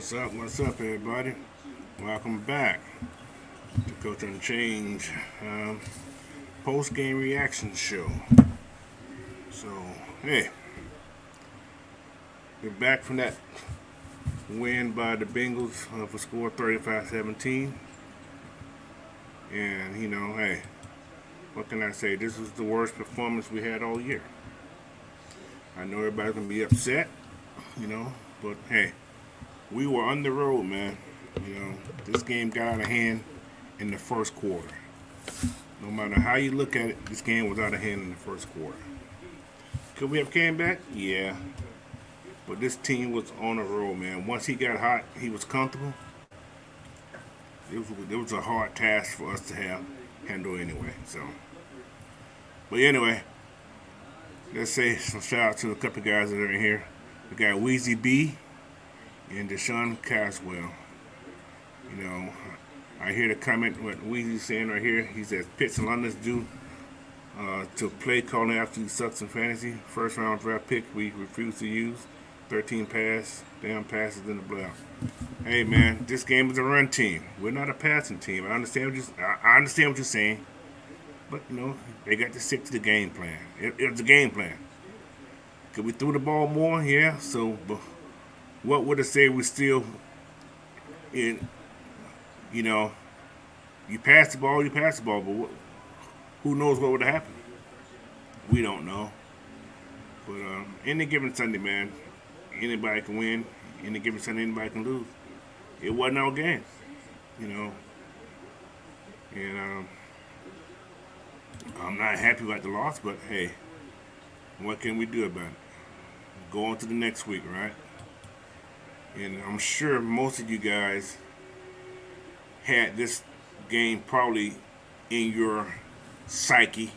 What's up, everybody? Welcome back to Coach on Change post game reaction show. So, hey, we're back from that win by the Bengals for score 35-17. And, hey, what can I say? This was the worst performance we had all year. I know everybody's going to be upset, but hey, we were on the road, man. This game got out of hand in the first quarter. No matter how you look at it, this game was out of hand in the first quarter. Could we have came back? Yeah. But this team was on the road, man. Once he got hot, he was comfortable. It was a hard task for us to handle anyway. But anyway, let's say some shout out to a couple guys that are in here. We got Weezy B and Deshaun Caswell. I hear the comment what Weezy's saying right here. He says Pitts and London's due to play calling after he sucks in fantasy. First round draft pick we refuse to use. 13 damn passes in the blowout. Hey man, this game is a run team. We're not a passing team. I understand what you're saying, but they got to stick to the game plan. It was a game plan. Could we throw the ball more? Yeah. So, but what would it say we still in? You pass the ball, but who knows what would have happened? We don't know. But any given Sunday, man, anybody can win. Any given Sunday, anybody can lose. It wasn't our game, And I'm not happy about the loss, but hey, what can we do about it? Go on to the next week, right? And I'm sure most of you guys had this game probably in your psyche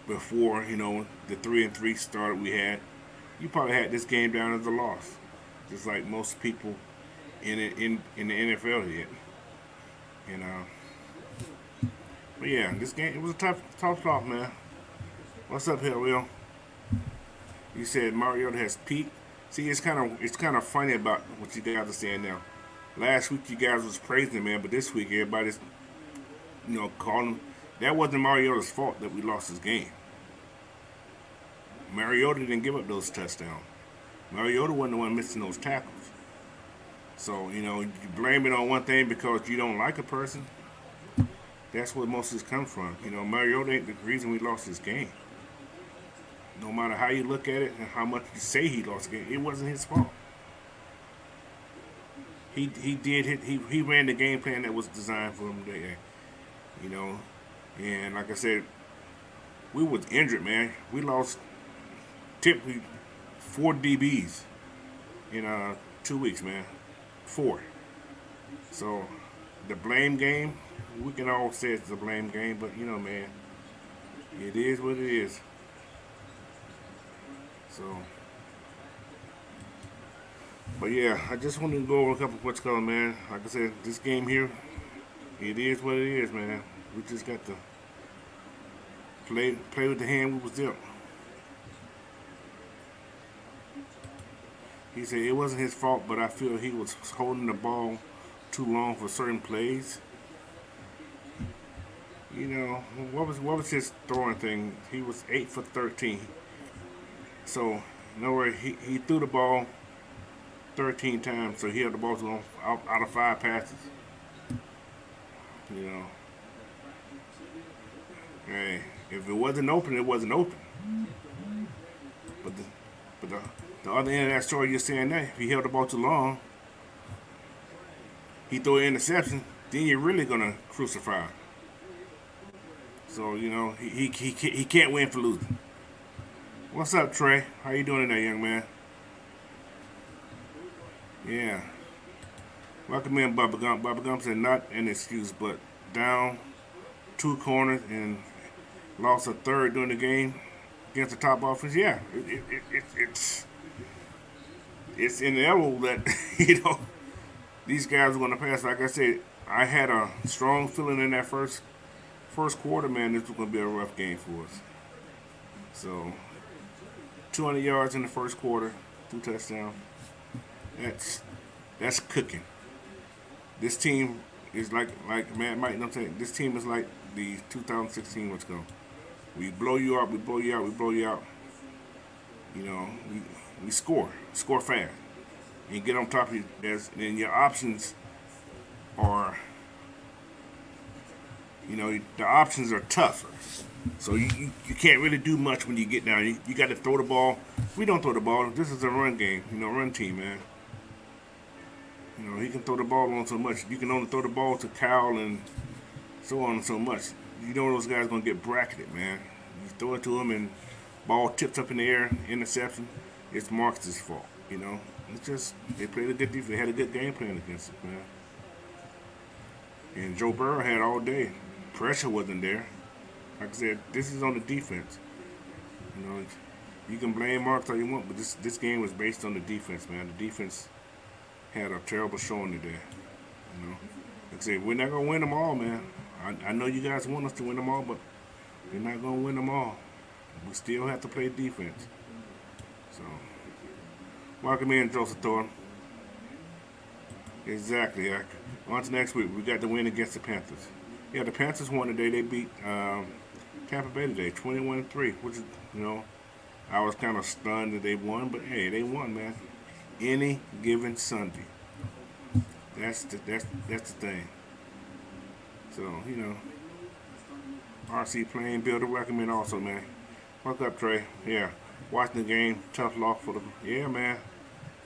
before the 3-3 start we had. You probably had this game down as a loss, just like most people in the NFL did. But yeah, this game it was a tough loss, man. What's up here, Will? You said Mariota has peaked. See, it's kind of funny about what you guys are saying now. Last week you guys was praising him, man, but this week everybody's calling him. That wasn't Mariota's fault that we lost this game. Mariota didn't give up those touchdowns. Mariota wasn't the one missing those tackles. So, you blame it on one thing because you don't like a person. That's where most of this comes from. Mariota ain't the reason we lost this game. No matter how you look at it and how much you say he lost the game, it wasn't his fault. He ran the game plan that was designed for him there. And like I said, we was injured, man. We lost typically 4 DBs in 2 weeks, man. 4. So the blame game, we can all say it's a blame game, but man, it is what it is. So, but yeah, I just wanted to go over a couple of what's going, man. Like I said, this game here, it is what it is, man. We just got to play with the hand we was dealt. He said it wasn't his fault, but I feel he was holding the ball too long for certain plays. What was his throwing thing? He was 8 for 13. So, he threw the ball 13 times, so he had the ball out of 5 passes. Hey, if it wasn't open, it wasn't open. But the other end of that story, you're saying that if he held the ball too long, he threw an interception, then you're really gonna crucify him. So he can't win for losing. What's up, Trey? How you doing today, young man? Yeah. Welcome in, Bubba Gump. Bubba Gump said not an excuse, but down 2 corners and lost a third during the game against the top offense. Yeah, it's inevitable that these guys are going to pass. Like I said, I had a strong feeling in that first quarter, man. This was going to be a rough game for us. So 200 yards in the first quarter, 2 touchdowns. That's cooking. This team is like man, Mike. You know what I'm saying, this team is like the 2016. Let's go. We blow you out. We blow you out. We blow you out. You know, we score fast, and get on top of you. Then your options are, the options are tougher. So you can't really do much when you get down. You got to throw the ball. We don't throw the ball. This is a run game. Run team, man. He can throw the ball on so much. You can only throw the ball to Kyle and so on and so much. Those guys gonna get bracketed, man. You throw it to him and ball tips up in the air, interception. It's Marcus' fault. It's just they played a good defense. They had a good game plan against it, man. And Joe Burrow had all day. Pressure wasn't there. Like I said, this is on the defense. You can blame Marcus all you want, but this game was based on the defense, man. The defense had a terrible showing today. Like I said, we're not gonna win them all, man. I know you guys want us to win them all, but we're not gonna win them all. We still have to play defense. So, welcome in, Joseph Thorne. Exactly. On to next week. We got the win against the Panthers. Yeah, the Panthers won today. They beat Tampa Bay today, 21-3, which is, I was kind of stunned that they won, but hey, they won, man. Any given Sunday. That's the thing. So, RC playing, Builder, welcome in also, man. What's up, Trey? Yeah, watching the game, tough loss for them. Yeah, man,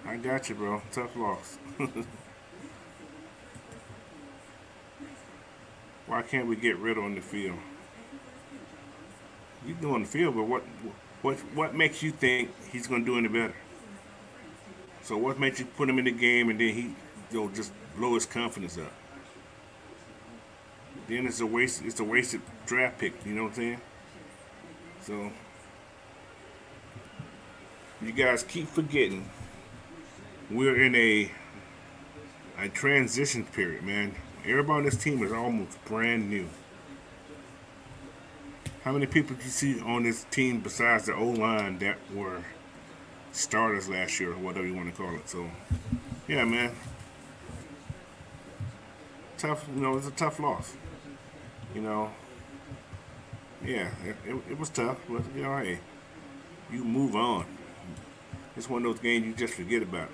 I got you, bro. Tough loss. Why can't we get rid on the field? You do on the field, but what makes you think he's gonna do any better? So what makes you put him in the game and then he just blow his confidence up? Then it's a wasted draft pick, you know what I'm saying? So you guys keep forgetting we're in a transition period, man. Everybody on this team is almost brand new. How many people do you see on this team besides the O-line that were starters last year, or whatever you want to call it? So, yeah, man. Tough, it's a tough loss. Yeah, it was tough, but, hey, you move on. It's one of those games you just forget about.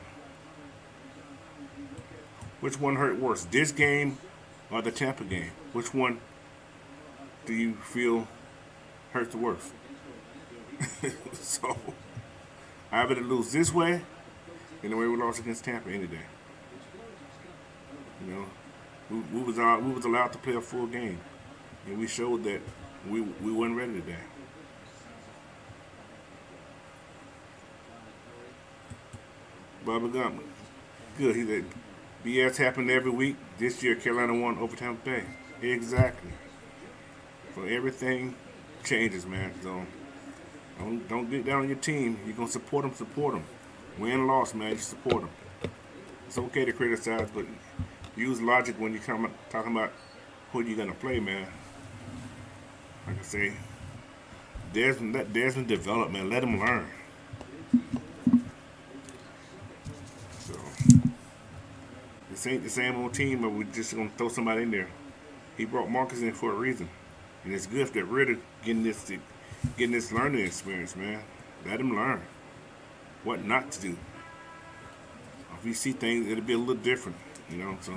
Which one hurt worse, this game or the Tampa game? Which one do you feel hurt the worst? So, I better lose this way than the way we lost against Tampa any day. We was allowed to play a full game, and we showed that we weren't ready today. Bubba Gump, good. He said, BS happened every week. This year, Carolina won over Tampa Bay. Exactly. So everything changes, man. So don't get down on your team. You're gonna support them. Win or loss, man. You support them. It's okay to criticize, but use logic when you come talking about who you're gonna play, man. Like I say, Desmond development. Let him learn. So this ain't the same old team, but we're just gonna throw somebody in there. He brought Marcus in for a reason, and it's good that Ritter getting this learning experience, man. Let him learn what not to do. If you see things, it'll be a little different, So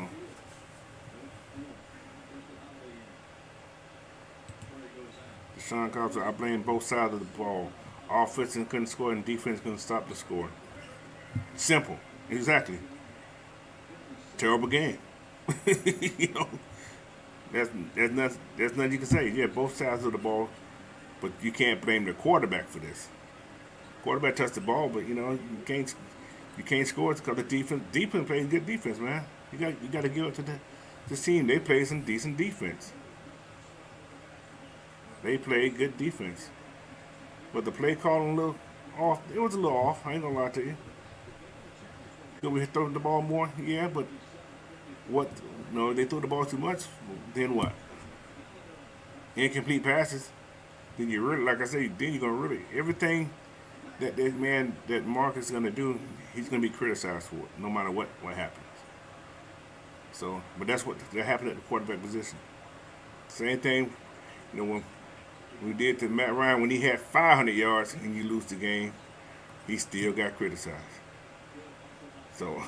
Deshaun Cobbs, I blame both sides of the ball. Offense couldn't score, and defense couldn't stop the score. Simple, exactly. Terrible game. There's nothing you can say. Yeah, both sides of the ball, but you can't blame the quarterback for this. Quarterback touched the ball, but you can't score because the defense plays good defense, man. You got to give it to this team. They play some decent defense. They played good defense, but the play calling a little off. It was a little off. I ain't gonna lie to you. Could we throw the ball more? Yeah, but what? No, they threw the ball too much. Then what? Incomplete passes. Then you really, like I said, then you're gonna really everything that Marcus is gonna do. He's gonna be criticized for it, no matter what happens. So, but that's what that happened at the quarterback position. Same thing, when we did to Matt Ryan when he had 500 yards and you lose the game, he still got criticized. So,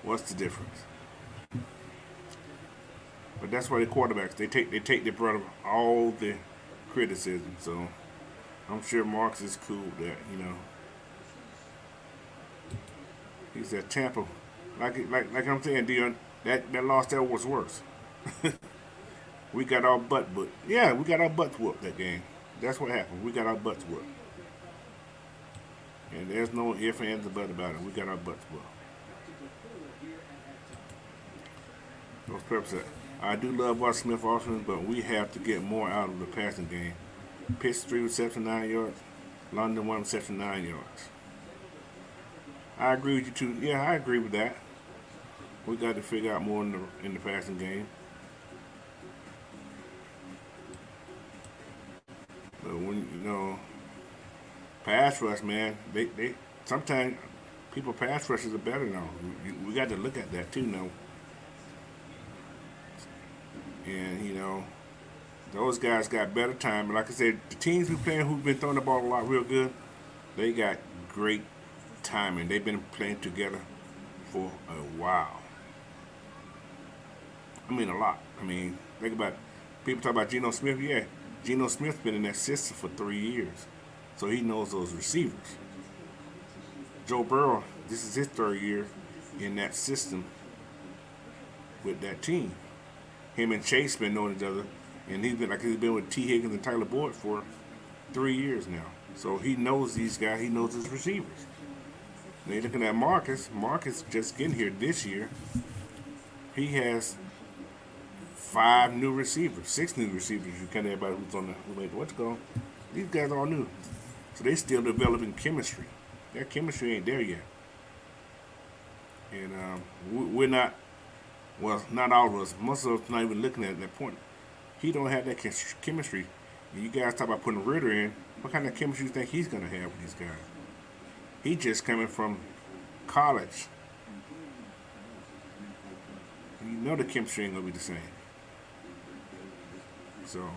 what's the difference? But that's why the quarterbacks they take their brother all the criticism. So I'm sure Marks is cool with that. He's at Tampa. Like I'm saying, Dion, that loss there was worse. We got our butt whooped. Yeah, we got our butts whooped that game. That's what happened. We got our butts whooped. And there's no ifs, ands, or buts about it. We got our butts whooped. Those purposes. I do love our Smith offense, but we have to get more out of the passing game. Pitts 3 receptions, 9 yards. London 1 reception, 9 yards. I agree with you too. Yeah, I agree with that. We got to figure out more in the passing game. But when pass rush, man, they sometimes people pass rushes are better now. We got to look at that too now. And those guys got better time. But like I said, the teams we playing who've been throwing the ball a lot real good, they got great timing. They've been playing together for a while. I mean, a lot. I mean, think about it. People talk about Geno Smith. Yeah, Geno Smith's been in that system for 3 years, so he knows those receivers. Joe Burrow, this is his 3rd year in that system with that team. Him and Chase been knowing each other, and he's been with T. Higgins and Tyler Boyd for 3 years now. So he knows these guys. He knows his receivers. Now you're looking at Marcus. Marcus just getting here this year. He has 5 new receivers, 6 new receivers. You count everybody who made what's going. These guys all new, so they still developing chemistry. That chemistry ain't there yet, and we're not. Well, not all of us. Most of us not even looking at that point. He don't have that chemistry. You guys talk about putting Ritter in. What kind of chemistry do you think he's gonna have with these guys? He just coming from college. The chemistry ain't gonna be the same. So,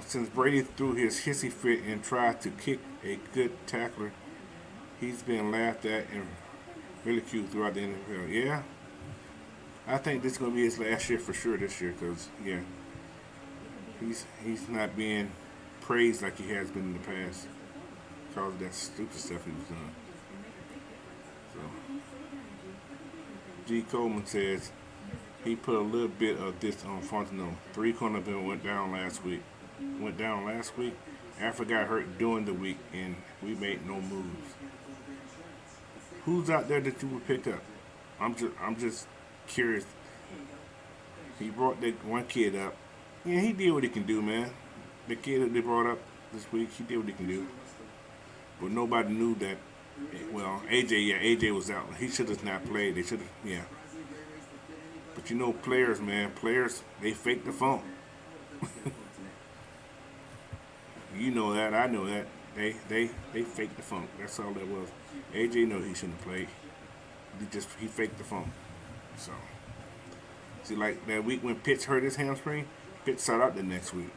since Brady threw his hissy fit and tried to kick a good tackler, he's been laughed at and ridiculed throughout the NFL. Yeah, I think this is gonna be his last year for sure. This year, because he's not being praised like he has been in the past because of that stupid stuff he was doing. So, G. Coleman says he put a little bit of this on Fontenot. 3 cornerbacks went down last week. After got hurt during the week, and we made no moves. Who's out there that you would pick up? I'm just curious. He brought that one kid up. Yeah, he did what he can do, man. The kid that they brought up this week, he did what he can do. But nobody knew that. Well, AJ was out. He should have not played. They should have, yeah. But players, man, they fake the funk. You know that, I know that. They faked the funk. That's all that was. AJ know he shouldn't have played. He faked the funk. So, see, like that week when Pitts hurt his hamstring, Pitts sat out the next week.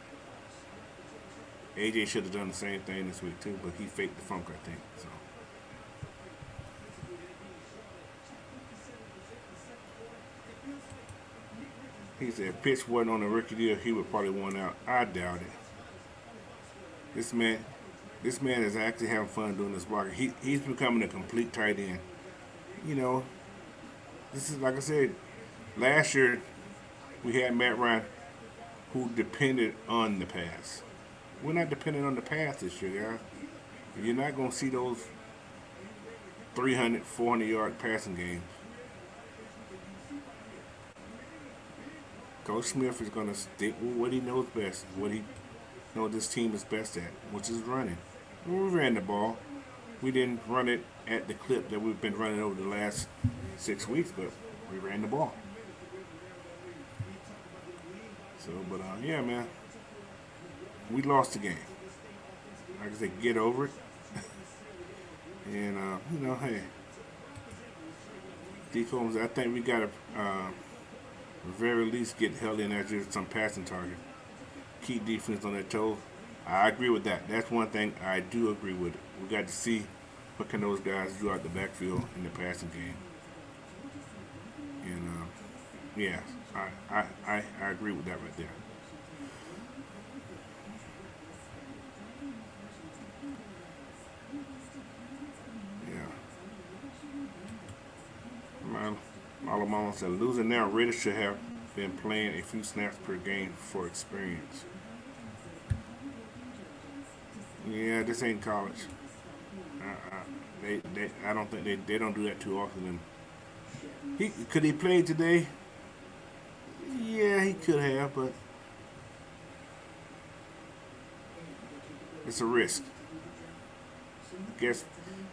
AJ should have done the same thing this week too, but he faked the funk, I think. So. He said if Pitts wasn't on the rookie deal, he would probably won out. I doubt it. This man is actually having fun doing this blocking. He's becoming a complete tight end. This is like I said, last year we had Matt Ryan who depended on the pass. We're not dependent on the pass this year, guys. You're not going to see those 300, 400-yard passing games. Coach Smith is going to stick with what he knows best, what he knows this team is best at, which is running. We ran the ball. We didn't run it at the clip that we've been running over the last 6 weeks, but we ran the ball. So, but yeah, man, we lost the game. Like I said, get over it. And hey, D Combs, I think we got to very least get held in as just some passing target. Keep defense on their toes. I agree with that. That's one thing I do agree with. We got to see what can those guys do out the backfield in the passing game. And yeah, I agree with that right there. Yeah. My Alabama said losing now really should have been playing a few snaps per game for experience. Yeah, this ain't college. I don't think they don't do that too often. And he play today? Yeah, he could have, but it's a risk.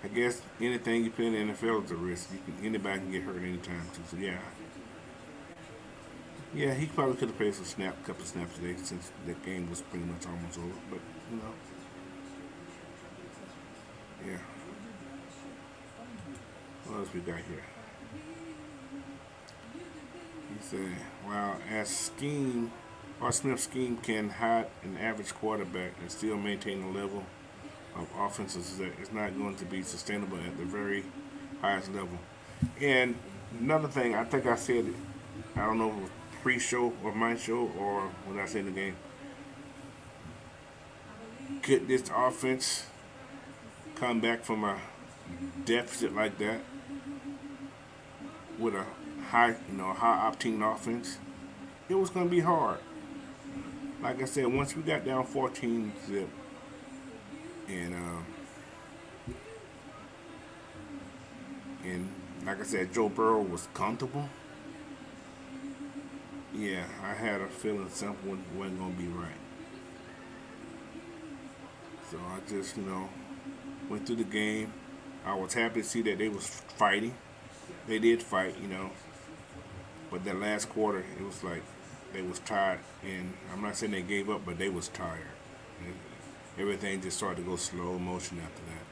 I guess anything you play in the NFL is a risk. Anybody can get hurt anytime too. So yeah, he probably could have played some couple snaps today since the game was pretty much almost over. But you know, yeah. What else we got here? He said, "While as scheme, or Smith's scheme can hide an average quarterback and still maintain a level of offenses that is not going to be sustainable at the very highest level." And another thing, I think I said it. I don't know if it was pre-show or my show or when I said in the game. Could this offense come back from a deficit like that with a high octane offense? It was going to be hard. Like I said, once we got down 14 zip, and and like I said, Joe Burrow was comfortable. Yeah, I had a feeling something wasn't gonna be right. So I just, went through the game. I was happy to see that they was fighting. They did fight. But that last quarter, it was like they was tired. And I'm not saying they gave up, but they was tired. And everything just started to go slow motion after that.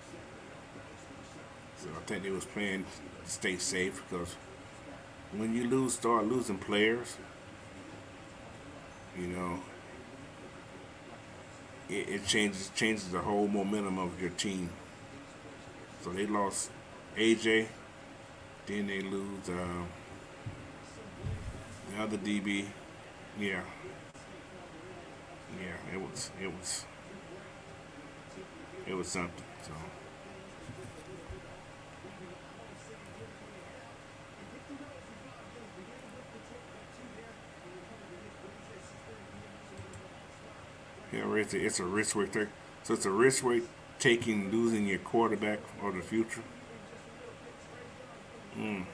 So I think they was playing to stay safe because when you start losing players, you know, it changes the whole momentum of your team. So they lost AJ, then they lose the other DB. Yeah, yeah, it was something. So yeah, it's a risk worth taking. So it's a risk worth taking losing your quarterback for the future. Mm.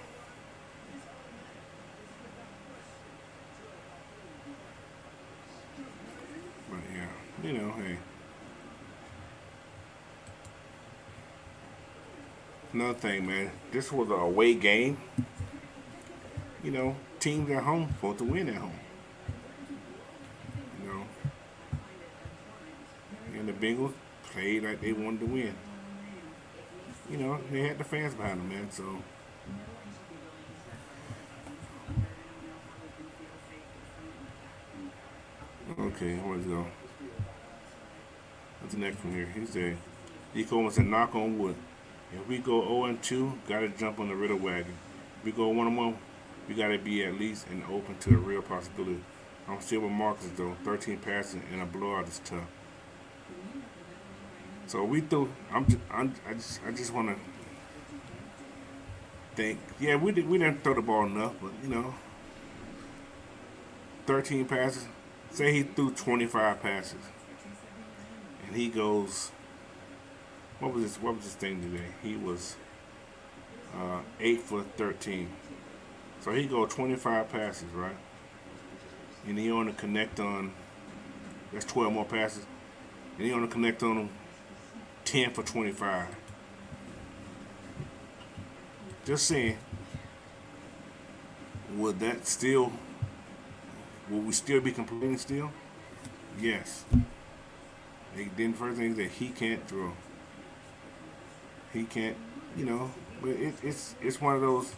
But yeah, hey. Another thing, man, this was a away game. Teams at home supposed to win at home. You know, and the Bengals played like they wanted to win. They had the fans behind them, man. So okay, let's go. What's the next one here? He said, Nico wants to knock on wood. If we go 0-2, gotta jump on the riddle wagon. If we go 1-1, we gotta be at least and open to a real possibility. I'm still with Marcus though. 13 passing and a blowout is tough. So we threw. I just want to think. Yeah, we didn't throw the ball enough, but 13 passes. Say he threw 25 passes, and he goes. What was his thing today? He was 8 for 13. So he go 25 passes, right? And he only connect on. That's 12 more passes, and he only connect on them 10 for 25. Just saying, would that still? Will we still be complaining still? Yes. Then first thing is that he can't throw. He can't, but it's one of those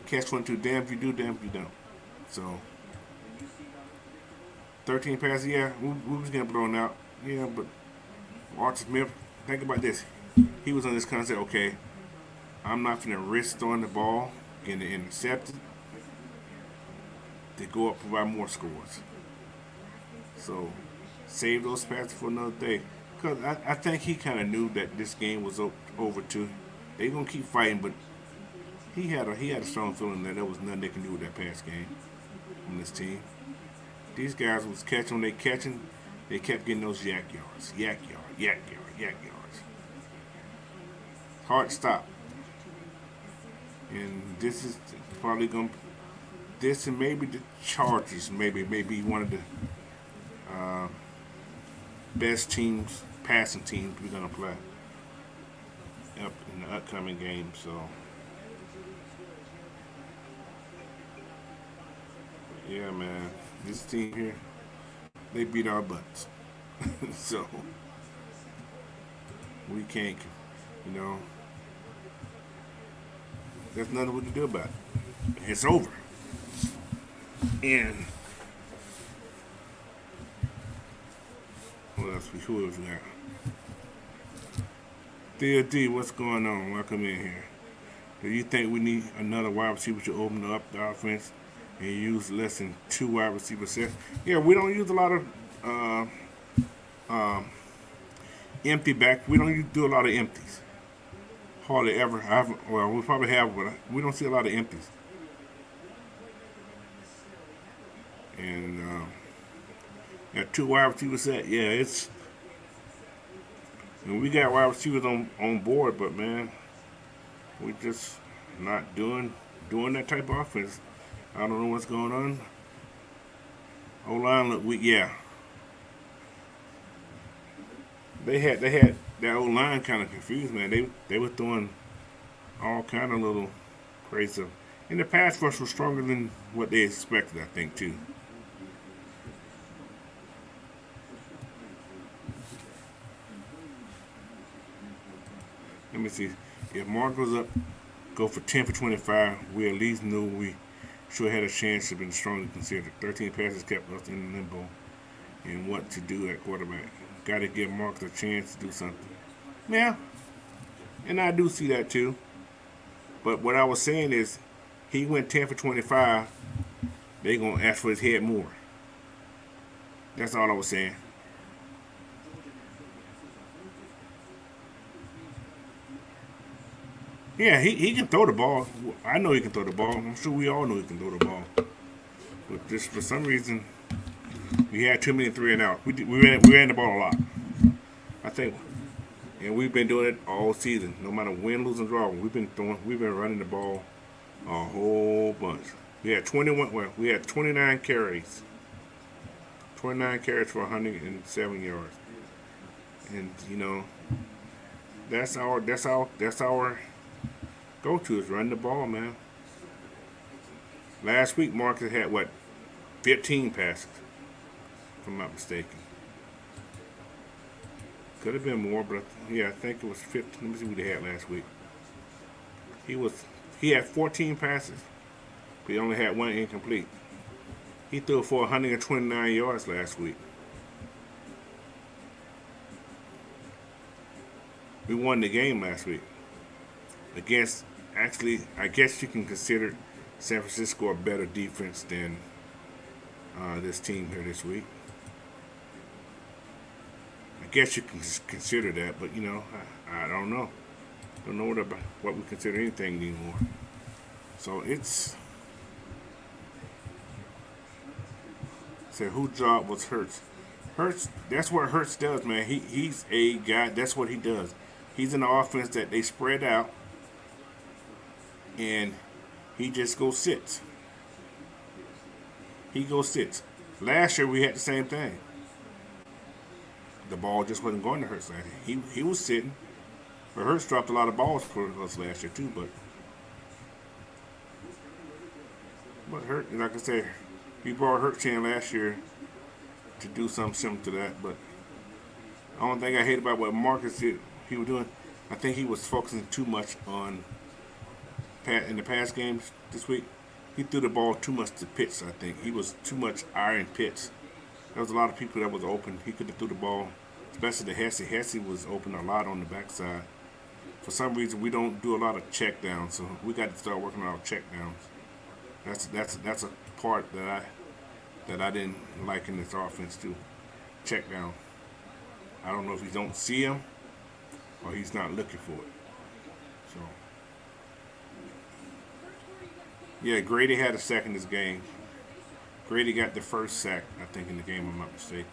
catch 22. Damn if you do, damn if you don't. So 13 passes, yeah, we was getting blown out. Yeah, but Arthur Smith, think about this. He was on this concept, okay, I'm not going to risk throwing the ball, getting it intercepted, to go up provide more scores. So save those passes for another day. Because I think he kind of knew that this game was over too. They going to keep fighting, but he had a strong feeling that there was nothing they can do with that pass game on this team. These guys was catching when they catching, they kept getting those yak yards. Yak yard, yak yard, yak yards. Hard to stop. And this is probably going to, this and maybe the Chargers, maybe one of the best teams, passing teams we're going to play up in the upcoming game. So, yeah, man, this team here, they beat our butts. So, we can't, you know, there's nothing we can do about it. It's over. And who else we got? D, what's going on? Welcome in here. Do you think we need another wide receiver to open up the offense and use less than 2 wide receiver sets? Yeah, we don't use a lot of empty back. We don't do a lot of empties. Hardly ever. Well, we probably have, but we don't see a lot of empties. And that 2 wide receiver set, yeah, it's. And we got wide receivers on board, but man, we just not doing that type of offense. I don't know what's going on. O line look weak, yeah. They had that O line kind of confused, man. They were throwing all kind of little crazy stuff. And the pass rush was stronger than what they expected, I think, too. Let me see. If Mark goes up, go for 10 for 25, we at least knew we should have had a chance to have been strongly considered. 13 passes kept us in limbo and what to do at quarterback. Got to give Mark a chance to do something. Yeah, and I do see that too. But what I was saying is, he went 10 for 25. They gonna ask for his head more. That's all I was saying. Yeah, he can throw the ball. I know he can throw the ball. I'm sure we all know he can throw the ball. But just for some reason, we had too many 3 and out. We ran the ball a lot. I think, and we've been doing it all season. No matter win, lose, and draw, we've been running the ball a whole bunch. We had 29 carries. 29 carries for 107 yards. And you know, that's our go-to is run the ball, man. Last week, Marcus had 15 passes, if I'm not mistaken. Could have been more, but yeah, I think it was 15. Let me see what they had last week. He had 14 passes, but he only had 1 incomplete. He threw for 129 yards last week. We won the game last week against. Actually, I guess you can consider San Francisco a better defense than this team here this week. I guess you can consider that, but you know, I don't know. Don't know what we consider anything anymore. So it's. Said whose job was Hurts? Hurts. That's what Hurts does, man. He's a guy. That's what he does. He's in the offense that they spread out. And he just goes sits. He goes sits. Last year we had the same thing. The ball just wasn't going to Hurts last year. He was sitting. But Hurts dropped a lot of balls for us last year too. But Hurts, like I said, we brought Hurts in last year to do something similar to that. But the only thing I hate about what Marcus did, he was doing, I think he was focusing too much on in the past games this week, he threw the ball too much to Pitts. I think he was too much iron Pitts. There was a lot of people that was open. He could have threw the ball, especially to Hesse. Hesse was open a lot on the backside. For some reason, we don't do a lot of check downs, so we got to start working on our check downs. That's a part that I didn't like in this offense too. Check down. I don't know if he don't see him or he's not looking for it. So yeah, Grady had a sack in this game. Grady got the first sack, I think, in the game, if I'm not mistaken.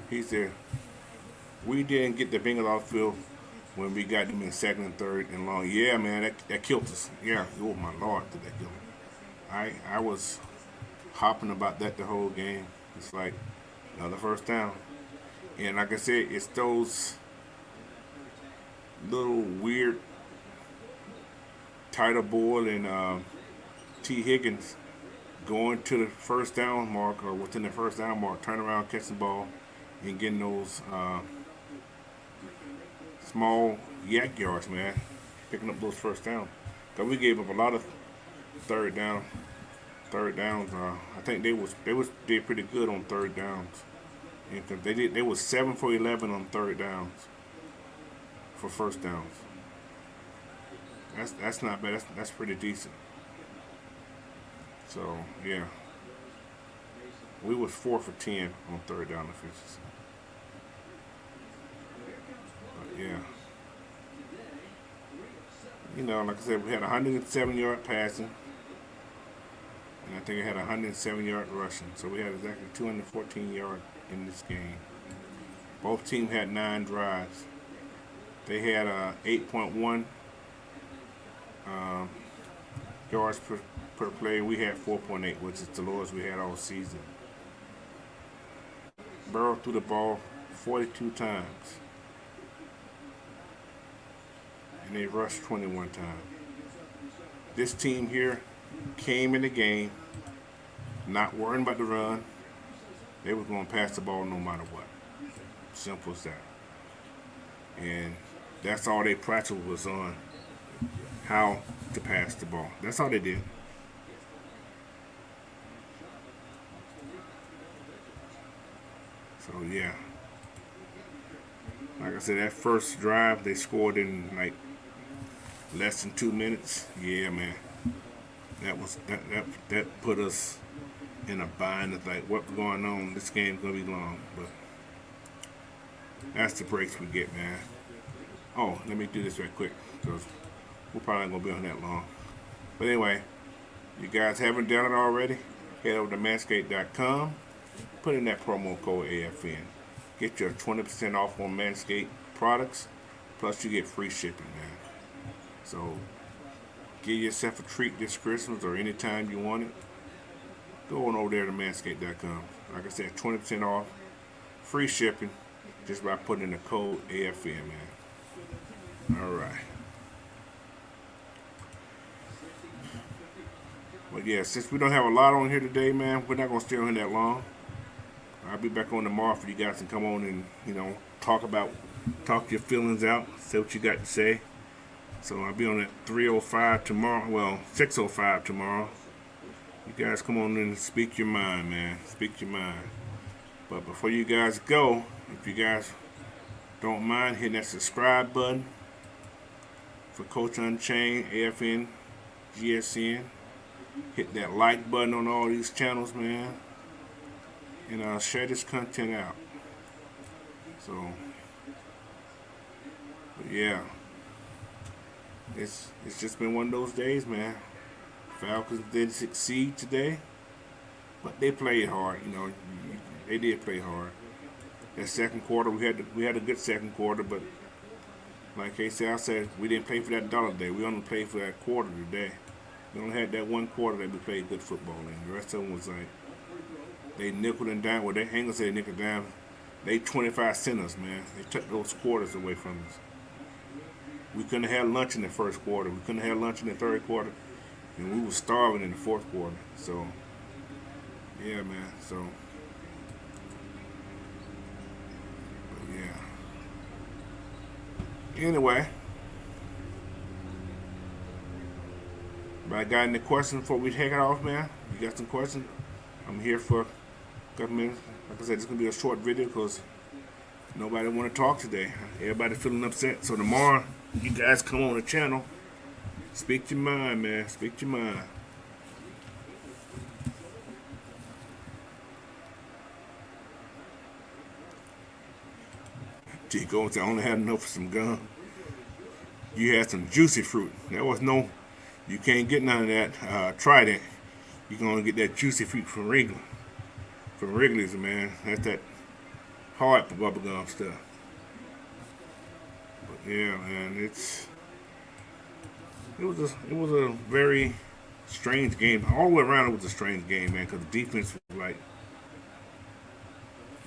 He's there. We didn't get the Bengals off the field when we got them in second and third and long. Yeah, man, that killed us. Yeah, oh my Lord, did that kill me. I was hopping about that the whole game. It's like another first down. And like I said, it's those little weird Tyler Boyd and T. Higgins going to the first down mark or within the first down mark, turn around, catch the ball, and getting those small yak yards, man. Picking up those first downs. Cause we gave up a lot of third downs. I think they did pretty good on third downs. And they was 7 for 11 on third downs for first downs. That's not bad. That's pretty decent. So yeah, we was 4 for 10 on third down efficiency. But yeah, like I said, we had 107-yard passing, and I think we had 107-yard rushing. So we had exactly 214 yards in this game. Both teams had 9 drives. They had 8.1 yards per play. We had 4.8, which is the lowest we had all season. Burrow threw the ball 42 times, and they rushed 21 times. This team here came in the game not worrying about the run. They were going to pass the ball no matter what. Simple as that. And that's all they practice was on, how to pass the ball. That's all they did. So yeah, like I said, that first drive they scored in like less than 2 minutes. Yeah, man, that put us in a bind. It's like, what's going on? This game's gonna be long, but that's the breaks we get, man. Oh, let me do this right quick because we're probably not gonna be on that long. But anyway, you guys haven't done it already, head over to manscaped.com. Put in that promo code AFN. Get your 20% off on Manscaped products. Plus, you get free shipping, man. So, give yourself a treat this Christmas or anytime you want it. Go on over there to manscaped.com. Like I said, 20% off, free shipping, just by putting in the code AFN, man. All right. But yeah, since we don't have a lot on here today, man, we're not gonna stay on here that long. I'll be back on tomorrow for you guys to come on and talk your feelings out, say what you got to say. So I'll be on at 3:05 tomorrow. Well, 6:05 tomorrow. You guys come on and speak your mind, man. Speak your mind. But before you guys go, if you guys don't mind hitting that subscribe button for Coach Unchained, AFN, GSN. Hit that like button on all these channels, man. And share this content out. So, but yeah, it's just been one of those days, man. Falcons didn't succeed today, but they played hard. They did play hard. That second quarter, we had a good second quarter, but like KC said, we didn't play for that dollar day. We only played for that quarter today. We only had that one quarter that we played good football in. The rest of them was like, they nickel and dime. Well, they ain't gonna say nickel and dime. They 25 centers, man. They took those quarters away from us. We couldn't have had lunch in the first quarter. We couldn't have lunch in the third quarter. And we were starving in the fourth quarter. So, Yeah, man. So, but yeah. Anyway, but I got any questions before we take it off, man? You got some questions? I'm here for a couple minutes. Like I said, it's gonna be a short video because nobody want to talk today. Everybody feeling upset. So tomorrow, you guys come on the channel. Speak your mind, man. Speak your mind. Chico, I only had enough for some gum. You had some juicy fruit. There was no, you can't get none of that Trident. You can only get that juicy fruit from Wrigley. From Wrigley's, man. That's that hard bubblegum stuff. But yeah, man, it was a very strange game. All the way around, it was a strange game, man, because the defense was like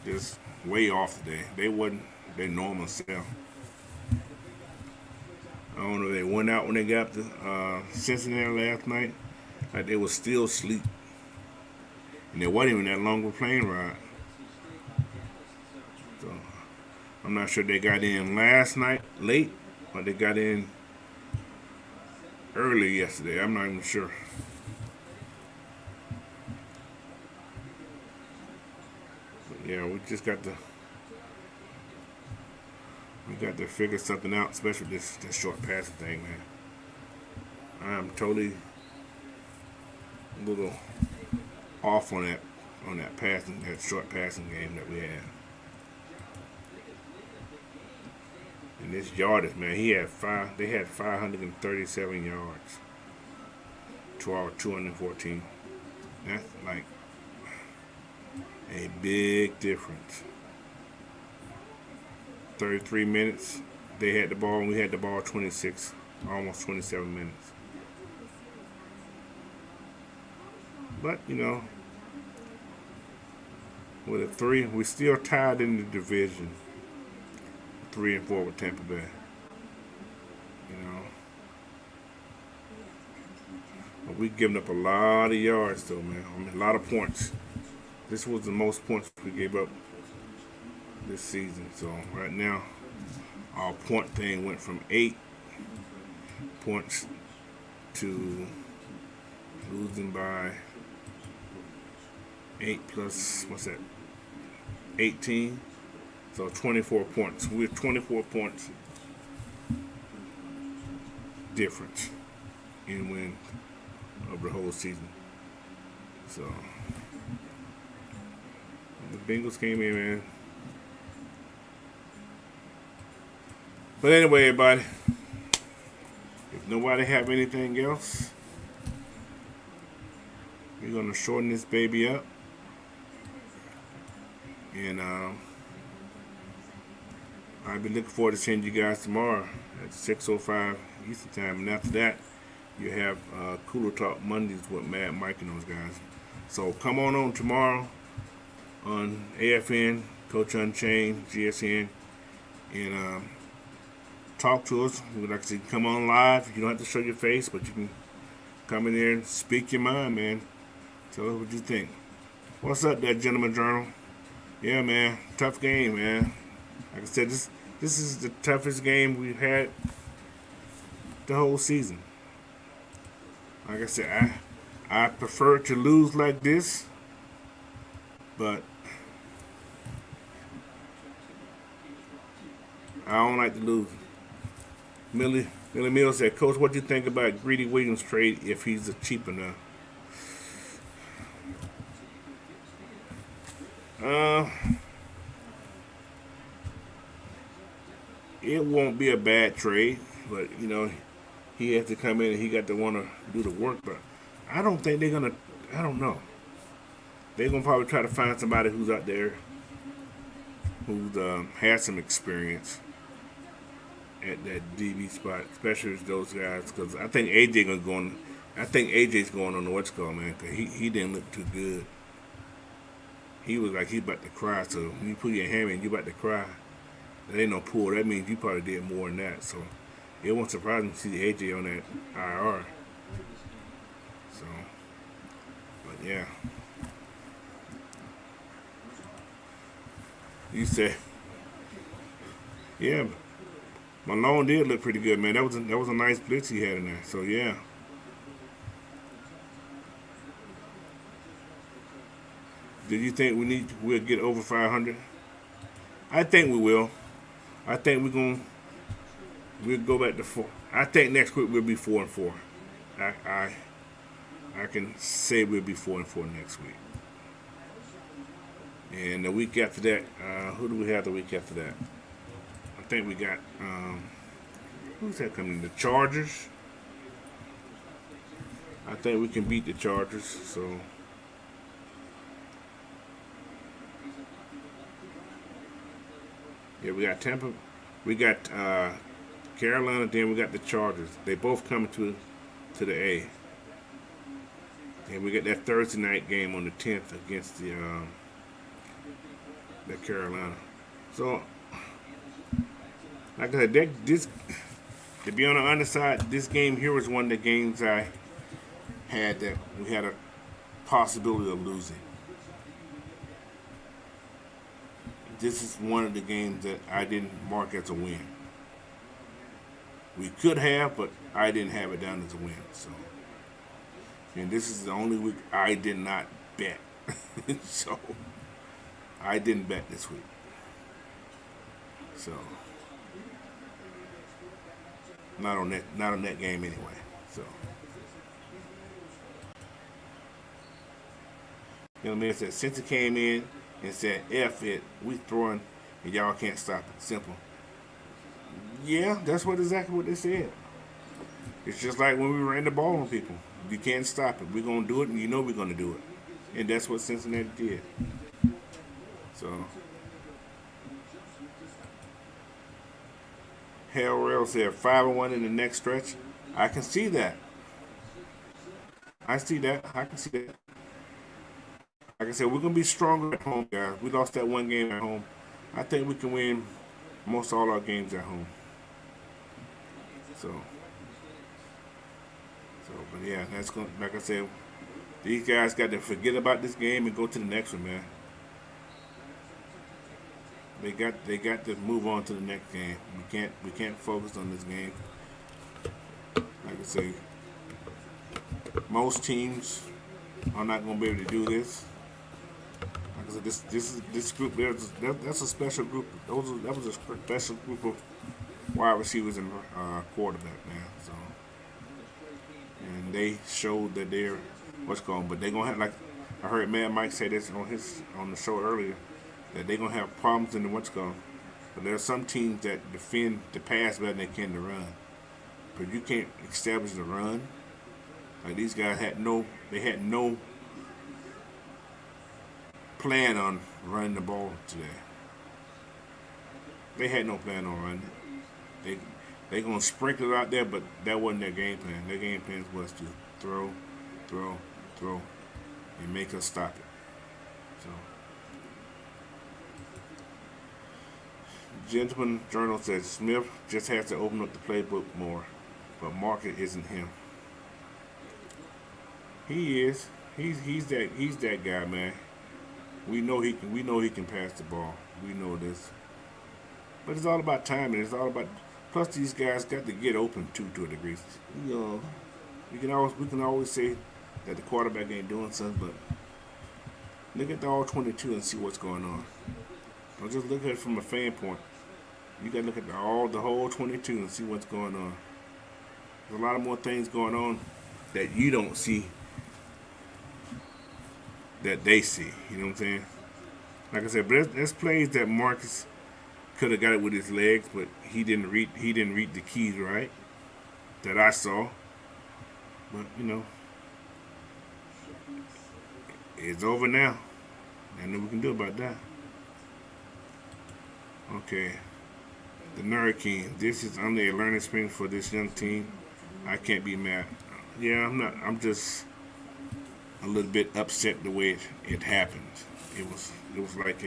just way off today. They wasn't their normal self. I don't know if they went out when they got to Cincinnati last night. Like they was still asleep. And there wasn't even that long of a plane ride. So I'm not sure they got in last night late or they got in early yesterday. I'm not even sure. But yeah, we got to figure something out, especially this short passing thing, man. I'm totally a little off that short passing game that we had. And this yardage, man, they had 537 yards to our 214. That's like a big difference. 33 minutes, they had the ball, and we had the ball 26, almost 27 minutes. But, with a three, we're still tied in the division, 3-4 with Tampa Bay. You know, but we giving up a lot of yards, though, man. I mean, a lot of points. This was the most points we gave up this season. So right now, our point thing went from 8 points to losing by 8 plus, what's that, 18? So 24 points. We're 24 points difference in win of the whole season. So the Bengals came in, man. But anyway, everybody, if nobody have anything else, we're gonna shorten this baby up, and I'll be looking forward to seeing you guys tomorrow at 6:05 Eastern Time. And after that, you have Cooler Talk Mondays with Mad Mike and those guys. So come on tomorrow on AFN, Coach Unchained, GSN, and talk to us. We'd like to see you come on live. You don't have to show your face, but you can come in there and speak your mind, man. Tell us what you think. What's up, that Gentleman Journal? Yeah, man. Tough game, man. Like I said, this is the toughest game we've had the whole season. Like I said, I prefer to lose like this, but I don't like to lose. Millie Mills said, Coach, what do you think about Greedy Williams trade if he's cheap enough? It won't be a bad trade, but he has to come in and he got to want to do the work. But I don't think they're gonna. I don't know. They're gonna probably try to find somebody who's out there who's has some experience at that DB spot, especially those guys. Because I think AJ's going on the what's called, man. Because he didn't look too good. He was like he about to cry. So when you put your hand in, you about to cry. That ain't no pull. That means you probably did more than that. So it won't surprise me to see AJ on that IR. So, but yeah. You said, yeah, Malone did look pretty good, man. That was a nice blitz he had in there. So yeah, did you think we'll get over 500? I think we will. I think we'll go back to four. I think next week we'll be 4-4. I I I can say we'll be 4-4 next week. And the week after that, who do we have the week after that? I think we got who's that coming? The Chargers. I think we can beat the Chargers. So yeah, we got Tampa, we got Carolina, then we got the Chargers. They both coming to the A. And we got that Thursday night game on the 10th against the Carolina. So, like I said, this to be on the underside, this game here was one of the games I had that we had a possibility of losing. This is one of the games that I didn't mark as a win. We could have, but I didn't have it down as a win. So, and this is the only week I did not bet. So, I didn't bet this week. So, not on that game anyway. So, you know what I mean? Said since it came in and said F it, we throwing and y'all can't stop it. Simple. Yeah, that's exactly what they said. It's just like when we ran the ball on people. You can't stop it. We're gonna do it, and you know we're gonna do it. And that's what Cincinnati did. So, Hell said 5-1 in the next stretch. I can see that. I see that. I can see that. Like I said, we're gonna be stronger at home, guys. We lost that one game at home. I think we can win most all our games at home. So, but yeah, that's going. Like I said, these guys got to forget about this game and go to the next one, man. They got to move on to the next game. We can't focus on this game. Like I say, most teams are not going to be able to do this. Like I said, this group that's a special group. That was a special group of wide receivers and quarterback, man. So, and they showed that they're what's going, but they're gonna have, like I heard Mad Mike say this on the show earlier, that they're gonna have problems in the what's going. But there are some teams that defend the pass better than they can the run. But you can't establish the run. Like these guys had no plan on running the ball today. They had no plan on running it. They gonna sprinkle it out there, but that wasn't their game plan. Their game plan was to throw, and make us stop it. So, Gentleman Journal says Smith just has to open up the playbook more, but Market isn't him. He is. He's that guy, man. We know he can pass the ball. We know this. But it's all about timing. It's all about. Plus, these guys got to get open too, to a degree. You know, we can always say that the quarterback ain't doing something, but look at the all 22 and see what's going on. Don't just look at it from a fan point. You got to look at the whole 22 and see what's going on. There's a lot of more things going on that you don't see that they see. You know what I'm saying? Like I said, but there's plays that Marcus could have got it with his legs, but he didn't read the keys right that I saw. But you know, it's over now. Nothing we can do about that. Okay. The Hurricane. This is only a learning experience for this young team. I can't be mad. Yeah, I'm not. I'm just a little bit upset the way it happened. It was like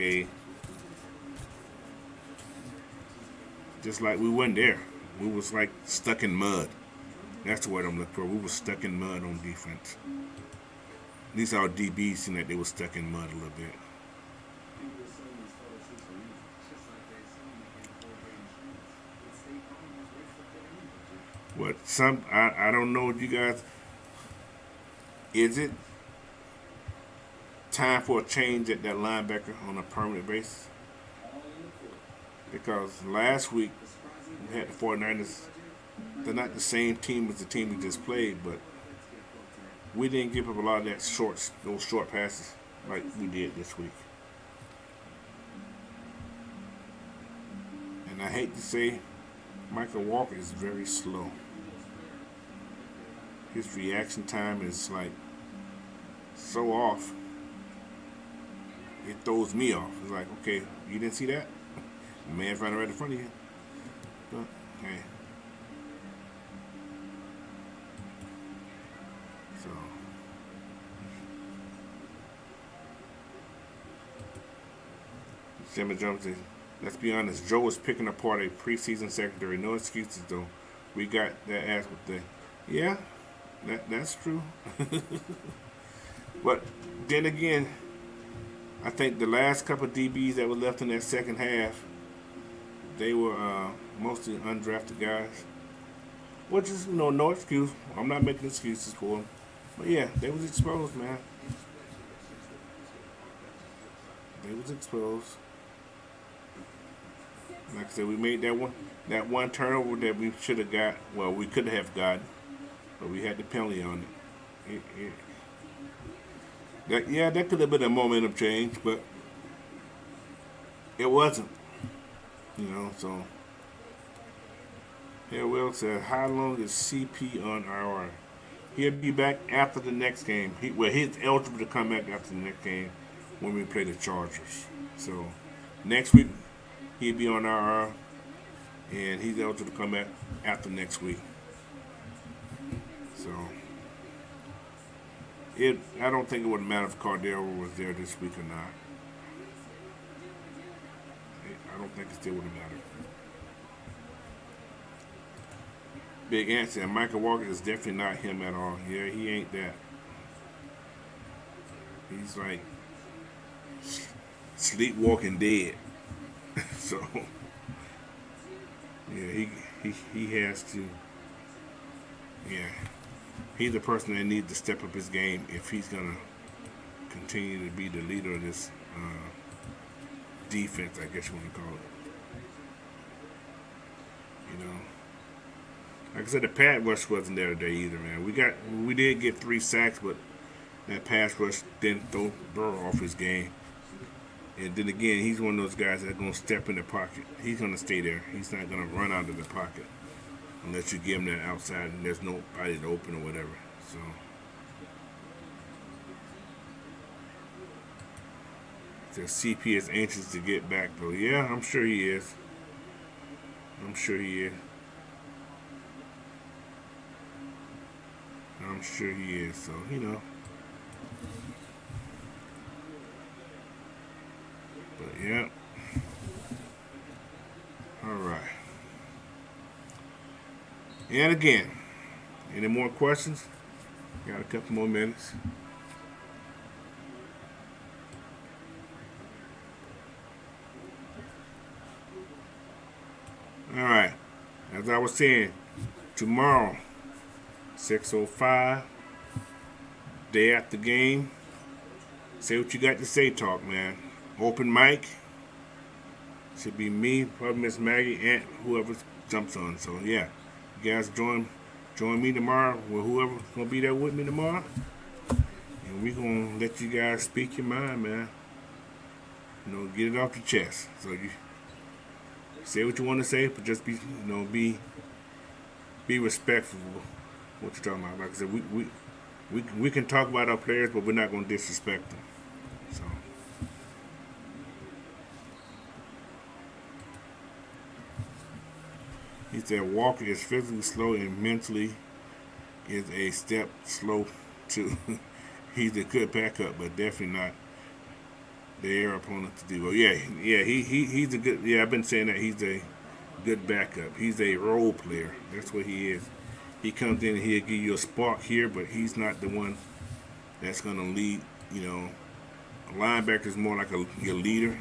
just like we wasn't there. We was like stuck in mud. That's the word I'm looking for. We were stuck in mud on defense. At least our DBs seemed like they were stuck in mud a little bit. What I don't know, you guys. Is it time for a change at that linebacker on a permanent basis? Because last week we had the 49ers. They're not the same team as the team we just played, but we didn't give up a lot of those short passes like we did this week. And I hate to say, Michael Walker is very slow. His reaction time is like so off. It throws me off. It's like, okay, you didn't see that? The man's right in front of you. But hey. So Jimmy Jones says, let's be honest, Joe was picking apart a preseason secondary. No excuses though. We got that ass with the yeah, that's true. But then again, I think the last couple of DBs that were left in that second half, they were mostly undrafted guys, which is no excuse. I'm not making excuses for them, but yeah, they was exposed, man. They was exposed. Like I said, we made that one turnover that we should have got. Well, we could have gotten, but we had the penalty on it. That could have been a momentum change, but it wasn't. So here Will said, how long is CP on IR? He'll be back after the next game. He's eligible to come back after the next game when we play the Chargers. So next week he'll be on IR, and he's eligible to come back after next week. So I don't think it would matter if Cardero was there this week or not. I don't think it still would have mattered. Big Ant said Michael Walker is definitely not him at all. Yeah, he ain't that. He's like sleepwalking dead. So yeah, he has to. Yeah, he's the person that needs to step up his game if he's gonna continue to be the leader of this defense, I guess you want to call it. Like I said, the pass rush wasn't there today either, man. We did get 3 sacks, but that pass rush didn't throw Burrow off his game. And then again, he's one of those guys that's gonna step in the pocket. He's gonna stay there. He's not gonna run out of the pocket unless you give him that outside and there's nobody to open or whatever. So. The CP is anxious to get back, though. Yeah, I'm sure he is. I'm sure he is. So, But, yeah. All right. And again, any more questions? Got a couple more minutes. All right. As I was saying, tomorrow, 6:05, day after game. Say what you got to say, talk, man. Open mic. Should be me, probably Miss Maggie, and whoever jumps on. So yeah, you guys join me tomorrow with whoever's gonna be there with me tomorrow, and we gonna let you guys speak your mind, man. Get it off your chest. So you say what you want to say, but just be respectful of what you're talking about. Like I said, we can talk about our players, but we're not gonna disrespect them. So. He said Walker is physically slow and mentally is a step slow too. He's a good backup, but definitely not the air opponent to do. Well, he's a good. Yeah, I've been saying that he's a good backup. He's a role player. That's what he is. He comes in and he'll give you a spark here, but he's not the one that's going to lead. A linebacker is more like your leader.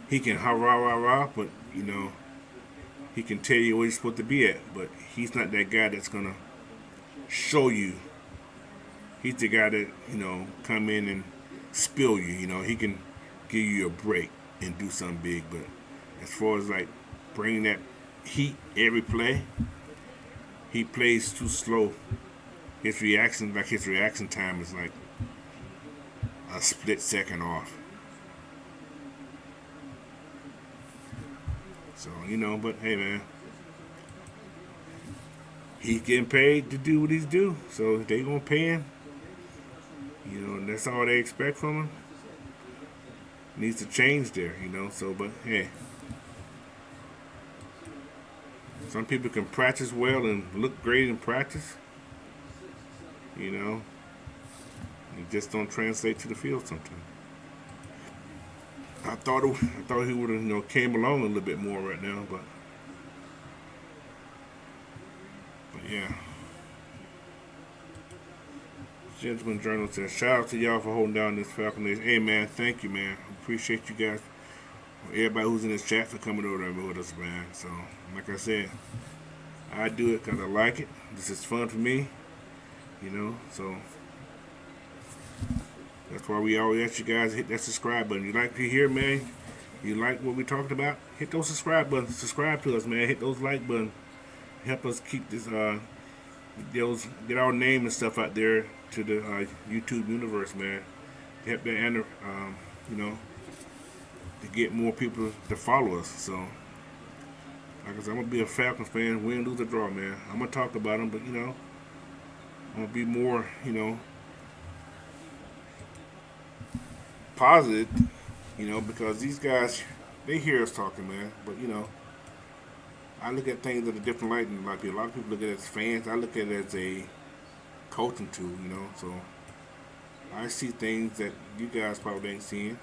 he can rah rah rah, but he can tell you where you're supposed to be at. But he's not that guy that's gonna show you. He's the guy that come in and spill you. He can give you a break and do something big. But as far as like bringing that heat every play, he plays too slow. His reaction time is like a split second off. So but hey man, he's getting paid to do what he's do. So if they gonna pay him, that's all they expect from him. Needs to change there, So, but hey, some people can practice well and look great in practice. It just don't translate to the field sometimes. I thought he would have came along a little bit more right now, but yeah. Gentleman Journal says, shout out to y'all for holding down this Falcon Nation. Hey man, thank you man. Appreciate you guys. Everybody who's in this chat for coming over there with us, man. So, like I said, I do it because I like it. This is fun for me, So that's why we always ask you guys to hit that subscribe button. You like to hear, man? You like what we talked about? Hit those subscribe buttons. Subscribe to us, man. Hit those like buttons. Help us keep this get our name and stuff out there to the YouTube universe, man. Help that to get more people to follow us. So, like I said, I'm gonna be a Falcons fan, win, lose, or draw, man. I'm gonna talk about them, but I'm gonna be more, positive, because these guys, they hear us talking, man. But I look at things in a different light than a lot of people. A lot of people look at it as fans. I look at it as a coaching tool, So I see things that you guys probably ain't seeing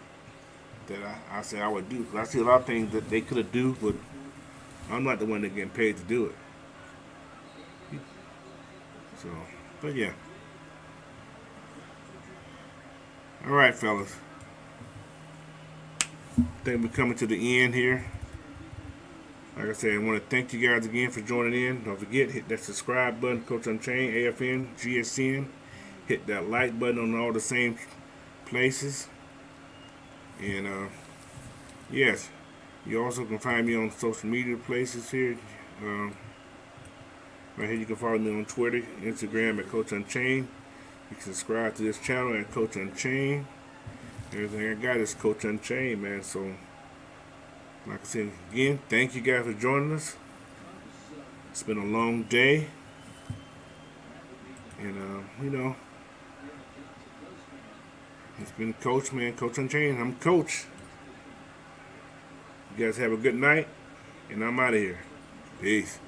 that I say I would do. Because I see a lot of things that they could have do, but I'm not the one that getting paid to do it. So, but yeah. All right, fellas. I think we're coming to the end here. Like I said, I want to thank you guys again for joining in. Don't forget, hit that subscribe button, Coach Unchained, AFN, GSN. Hit that like button on all the same places. And, yes, you also can find me on social media places here. Right here, you can follow me on Twitter, Instagram at Coach Unchained. You can subscribe to this channel at Coach Unchained. Everything I got is Coach Unchained, man. So, like I said, again, thank you guys for joining us. It's been a long day. And, it's been Coach, man. Coach Unchained. I'm Coach. You guys have a good night. And I'm out of here. Peace.